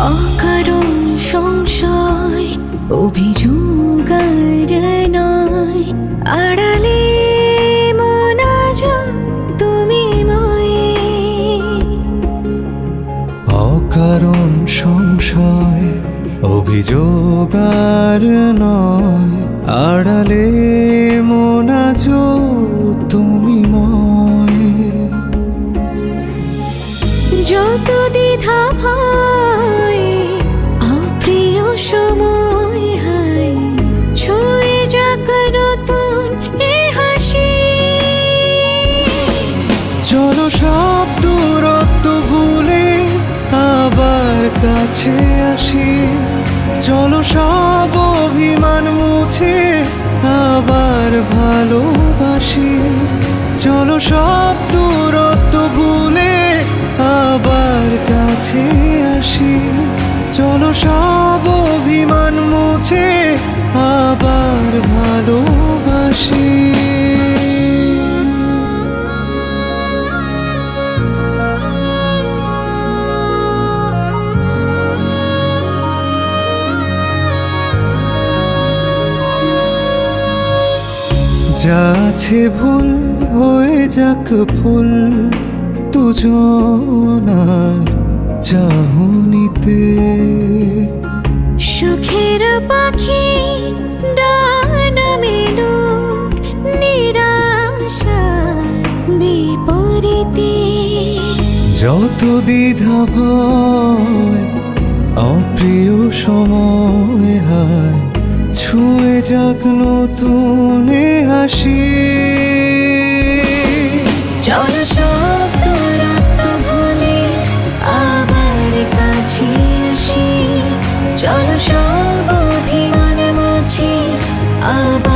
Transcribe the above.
অকারণ সংশয় অভিযোগ আর নয়, আড়ালে মন আজ তুমি ময়ে। অকারণ সংশয় অভিযোগ আর নয়, আড়ালে মন আজ তুমি ময়। যত দ্বিধা ভয় অপ্রিয় সময় হায়, ছুঁয়ে যাক নতুন এ হাসি। চলো সব দূরত্ব ভুলে আবার কাছে আসি, চলো সব অভিমান মুছে আবার ভালোবাসি। চলো সব দূরত্ব ভুলে আবার কাছে আসি, চলো সব অভিমান মুছে আবার ভালোবাসি। যা আছে ভুল হয়ে যাক ফুল দুজনার চাহনিতে। সুখের পাখি ডানা মেলুক নিরাশার বিপরীতে। যত দ্বিধা ভয় অপ্রিয় সময় হায়, ছুঁয়ে যাক নতুন এ হাসি। চলো সব দূরত্ব ভুলে আবার কাছে আসি, চলো সব অভিমান মুছে আবার